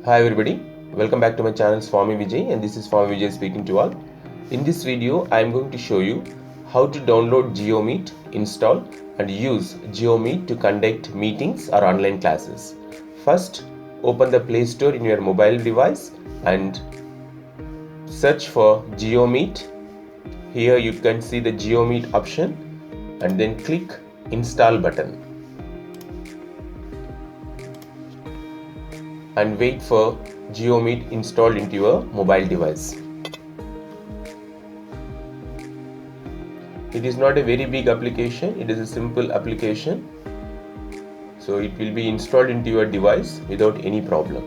Hi everybody, welcome back to my channel Swami Vijay, and this is Swami Vijay speaking to all. In this video, I am going to show you how to download GeoMeet, install and use GeoMeet to conduct meetings or online classes. First, open the Play Store in your mobile device and search for GeoMeet. Here you can see the GeoMeet option and then click Install button. And wait for GeoMeet installed into your mobile device. It is not a very big application, it is a simple application. So it will be installed into your device without any problem.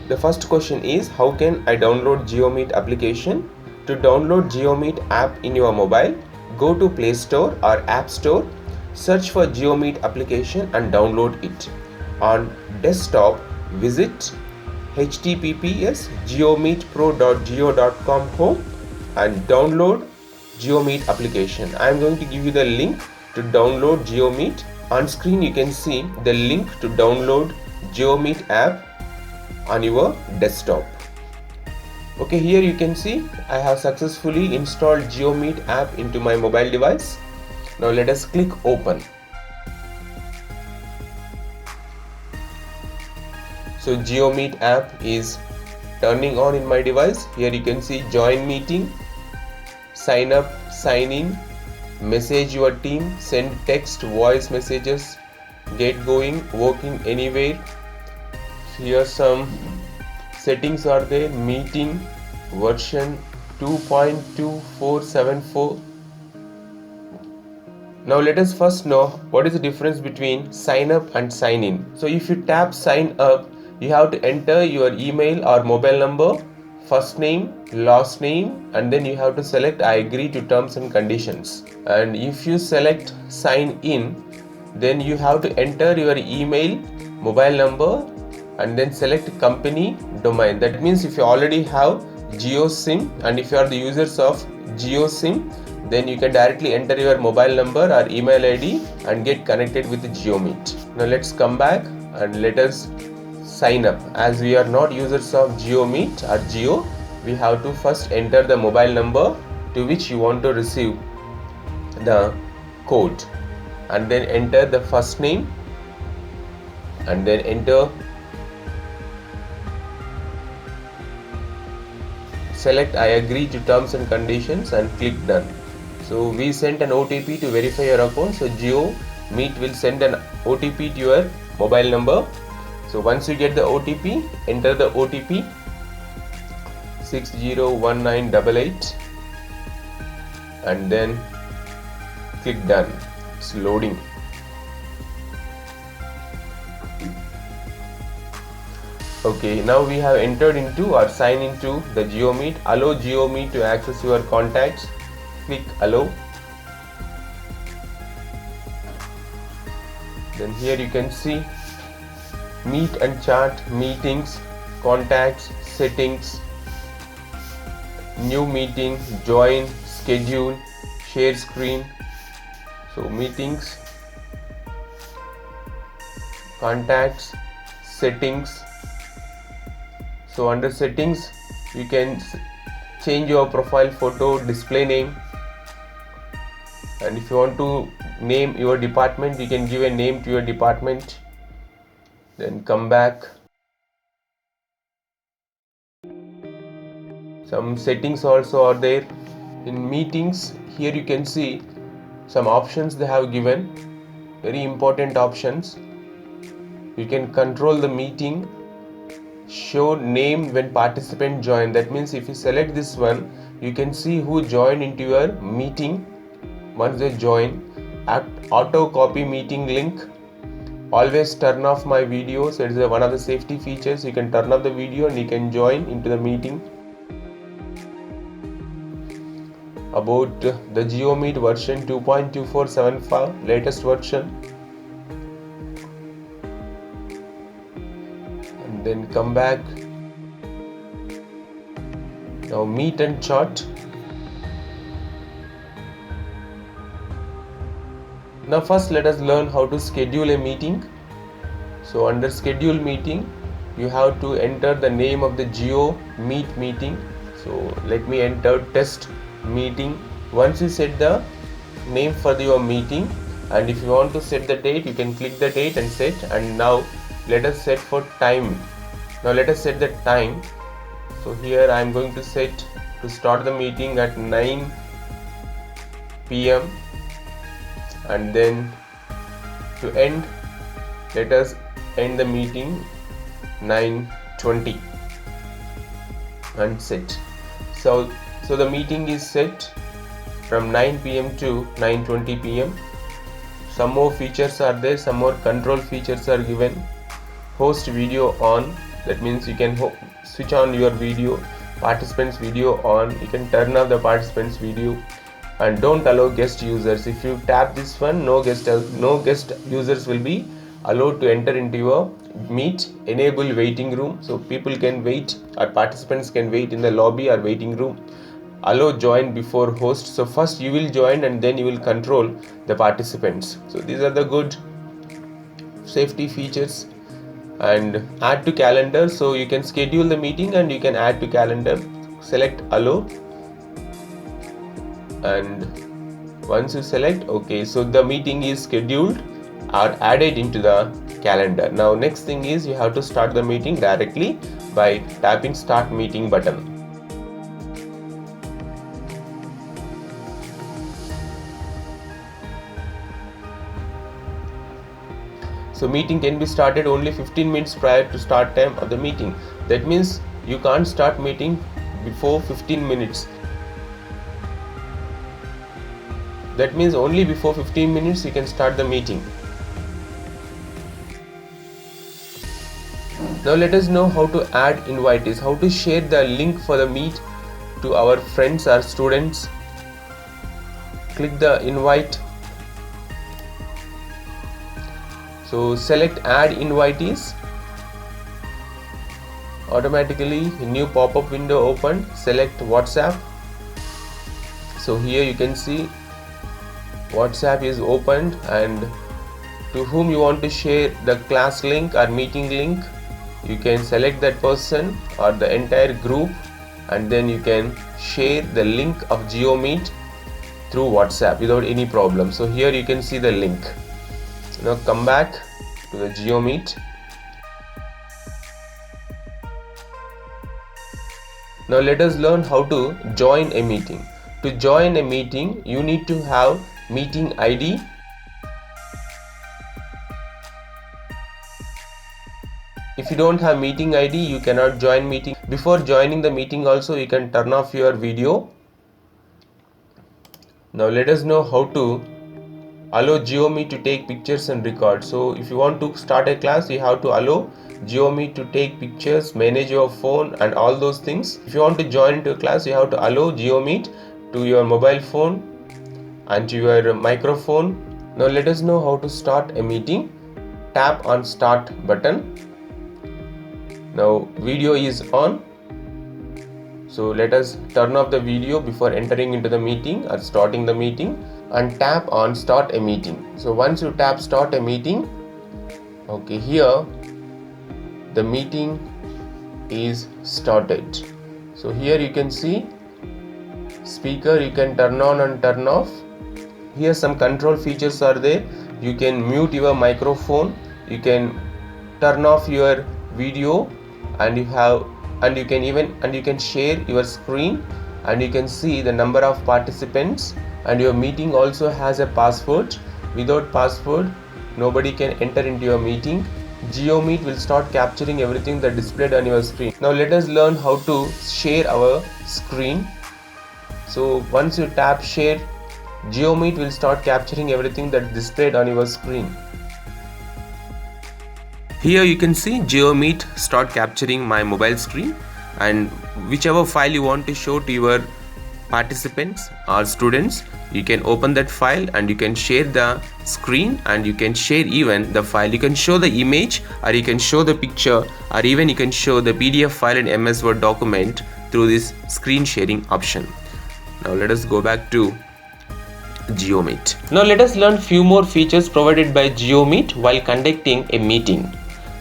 The first question is, how can I download GeoMeet application? To download GeoMeet app in your mobile, go to Play Store or App Store. Search for GeoMeet application and download it. On desktop, visit https://geomeetpro.geo.com home and download GeoMeet application. I am going to give you the link to download GeoMeet. On screen you can see the link to download GeoMeet app on your desktop. Okay, here you can see I have successfully installed GeoMeet app into my mobile device. Now let us click open. So GeoMeet app is turning on in my device. Here you can see join meeting, sign up, sign in, message your team, send text, voice messages, get going, working anywhere. Here some settings are there. Meeting version 2.2474. Now let us first know what is the difference between sign up and sign in. So if you tap sign up, you have to enter your email or mobile number, first name, last name, and then you have to select I agree to terms and conditions. And if you select sign in, then you have to enter your email, mobile number, and then select company domain. That means if you already have GeoSIM and if you are the users of GeoSIM, then you can directly enter your mobile number or email ID and get connected with GeoMeet. Now let's come back and let us sign up. As we are not users of GeoMeet or Geo, we have to first enter the mobile number to which you want to receive the code, and then enter the first name and then enter, select I agree to terms and conditions and click done. So we sent an OTP to verify your account. So GeoMeet will send an OTP to your mobile number. So once you get the OTP, enter the OTP 601988 and then click done. It's loading. Okay, now we have entered into or signed into the GeoMeet. Allow GeoMeet to access your contacts. Click allow. Then here you can see meet and chat, meetings, contacts, settings, new meeting, join, schedule, share screen. So meetings, contacts, settings. So under settings you can change your profile photo, display name, and if you want to name your department, you can give a name to your department. Then come back. Some settings also are there. In meetings, here you can see some options they have given, very important options. You can control the meeting, show name when participant join. That means if you select this one, you can see who joined into your meeting once they join. Auto copy meeting link. Always turn off my videos. It is one of the safety features. You can turn off the video and you can join into the meeting. About the GeoMeet version 2.2475, latest version. And then come back. Now meet and chat. Now first let us learn how to schedule a meeting. So under schedule meeting, you have to enter the name of the Geo Meet meeting. So let me enter test meeting. Once you set the name for your meeting, and if you want to set the date, you can click the date and set. And now let us set for time. Now let us set the time. So here I am going to set to start the meeting at 9 p.m. and then to end, let us end the meeting 9:20 and set. So the meeting is set from 9 p.m. to 9:20 p.m. Some more features are there, some more control features are given. Host video on, that means you can switch on your video, participants video on, you can turn off the participants video. And don't allow guest users. If you tap this one, no guest users will be allowed to enter into your meet. Enable waiting room, so people can wait, or participants can wait in the lobby or waiting room. Allow join before host, so first you will join and then you will control the participants. So these are the good safety features. And add to calendar, so you can schedule the meeting and you can add to calendar. Select allow, and once you select OK, so the meeting is scheduled or added into the calendar. Now next thing is you have to start the meeting directly by tapping start meeting button. So meeting can be started only 15 minutes prior to start time of the meeting. That means you can't start meeting before 15 minutes. That means only before 15 minutes you can start the meeting. Now let us know how to add invitees, how to share the link for the meet to our friends or students. Click the invite. So select add invitees. Automatically a new pop-up window open. Select WhatsApp. So here you can see WhatsApp is opened, and to whom you want to share the class link or meeting link, you can select that person or the entire group, and then you can share the link of GeoMeet through WhatsApp without any problem. So here you can see the link. Now come back to the GeoMeet. Now let us learn how to join a meeting. To join a meeting, you need to have meeting ID. If you don't have meeting ID, you cannot join meeting. Before joining the meeting also, you can turn off your video. Now let us know how to allow GeoMeet to take pictures and record. So if you want to start a class, you have to allow GeoMeet to take pictures, manage your phone and all those things. If you want to join into a class, you have to allow GeoMeet to your mobile phone and to your microphone. Now let us know how to start a meeting. Tap on start button. Now video is on. So let us turn off the video before entering into the meeting or starting the meeting, and tap on start a meeting. So once you tap start a meeting, okay, here the meeting is started. So here you can see speaker, you can turn on and turn off. Here some control features are there. You can mute your microphone, you can turn off your video, and you can share your screen, and you can see the number of participants, and your meeting also has a password. Without password, nobody can enter into your meeting. GeoMeet will start capturing everything that displayed on your screen. Now let us learn how to share our screen. So once you tap share, GeoMeet will start capturing everything that displayed on your screen. Here you can see GeoMeet start capturing my mobile screen, and whichever file you want to show to your participants or students, you can open that file and you can share the screen, and you can share even the file. You can show the image, or you can show the picture, or even you can show the PDF file in MS Word document through this screen sharing option. Now let us go back to GeoMeet. Now let us learn few more features provided by GeoMeet while conducting a meeting.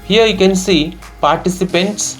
Here you can see participants.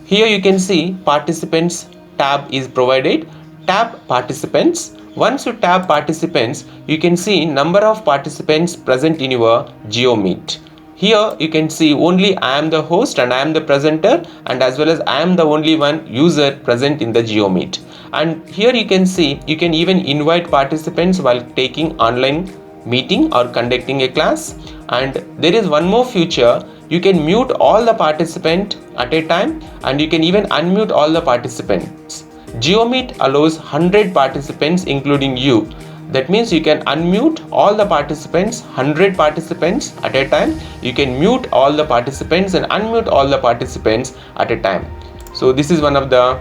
Here you can see participants tab is provided. Tap participants. Once you tap participants, you can see number of participants present in your GeoMeet. Here you can see only I am the host and I am the presenter, and as well as I am the only one user present in the GeoMeet. And here you can see you can even invite participants while taking online meeting or conducting a class. And there is one more feature: you can mute all the participants at a time, and you can even unmute all the participants. GeoMeet allows 100 participants including you. That means you can unmute all the participants, 100 participants at a time. You can mute all the participants and unmute all the participants at a time. So this is one of the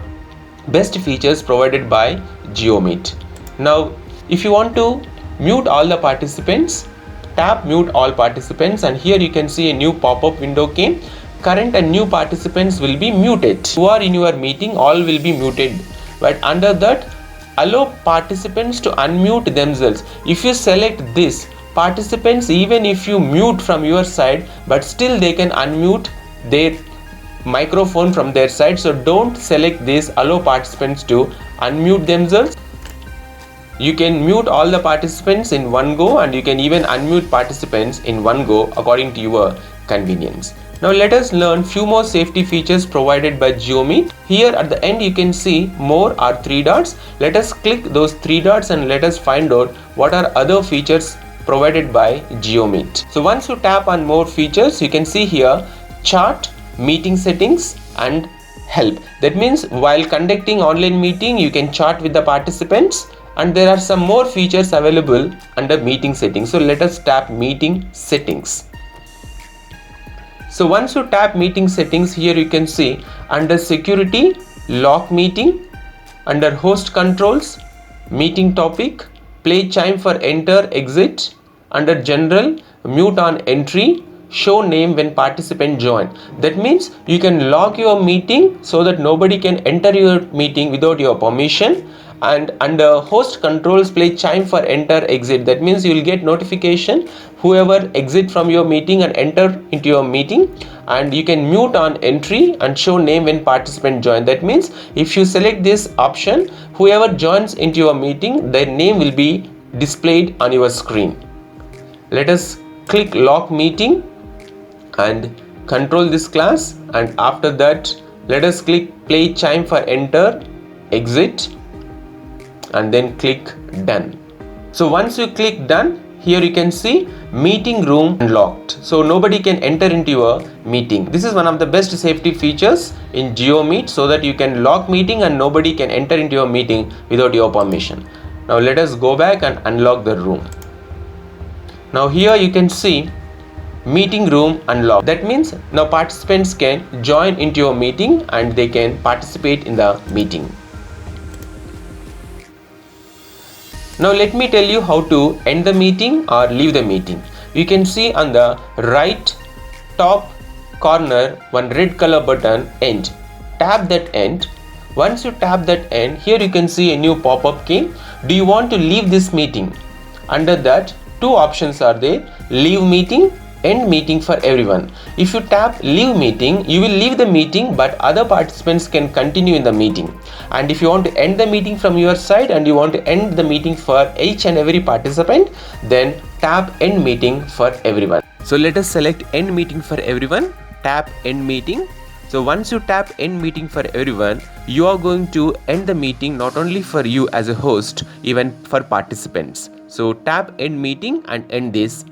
best features provided by GeoMeet. Now if you want to mute all the participants, tap mute all participants, and here you can see a new pop-up window came. Current and new participants will be muted. Who are in your meeting, all will be muted, but under that, allow participants to unmute themselves. If you select this, participants, even if you mute from your side, but still they can unmute their microphone from their side. So don't select this, allow participants to unmute themselves. You can mute all the participants in one go, and you can even unmute participants in one go according to your convenience. Now let us learn few more safety features provided by GeoMeet. Here at the end you can see more or 3 dots. Let us click those 3 dots and let us find out what are other features provided by GeoMeet. So once you tap on more features, you can see here chat, meeting settings and help. That means while conducting online meeting, you can chat with the participants, and there are some more features available under meeting settings. So let us tap meeting settings. So once you tap meeting settings, here you can see under security, lock meeting, under host controls, meeting topic, play chime for enter exit, under general, mute on entry, show name when participant join. That means you can lock your meeting so that nobody can enter your meeting without your permission. And under host controls, play chime for enter exit. That means you will get notification whoever exit from your meeting and enter into your meeting. And you can mute on entry and show name when participant join. That means if you select this option, whoever joins into your meeting, their name will be displayed on your screen. Let us click lock meeting and control this class, and after that let us click play chime for enter exit and then click done. So once you click done, here you can see meeting room unlocked, so nobody can enter into your meeting. This is one of the best safety features in GeoMeet, so that you can lock meeting and nobody can enter into your meeting without your permission. Now let us go back and unlock the room. Now here you can see meeting room unlocked. That means now participants can join into your meeting and they can participate in the meeting. Now let me tell you how to end the meeting or leave the meeting. You can see on the right top corner one red color button, end. Tap that end. Once you tap that end, here you can see a new pop-up came. Do you want to leave this meeting? Under that, two options are there: leave meeting, end meeting for everyone. If you tap leave meeting, you will leave the meeting, but other participants can continue in the meeting. And if you want to end the meeting from your side and you want to end the meeting for each and every participant, then tap end meeting for everyone. So let us select end meeting for everyone, tap end meeting. So once you tap end meeting for everyone, you are going to end the meeting not only for you as a host, even for participants. So tap end meeting and end this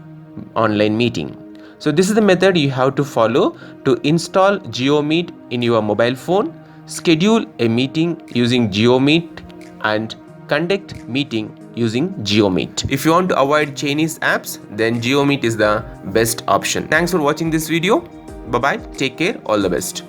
online meeting. So this is the method you have to follow to install GeoMeet in your mobile phone, schedule a meeting using GeoMeet, and conduct meeting using GeoMeet. If you want to avoid Chinese apps, then GeoMeet is the best option. Thanks for watching this video. Bye bye, take care, all the best.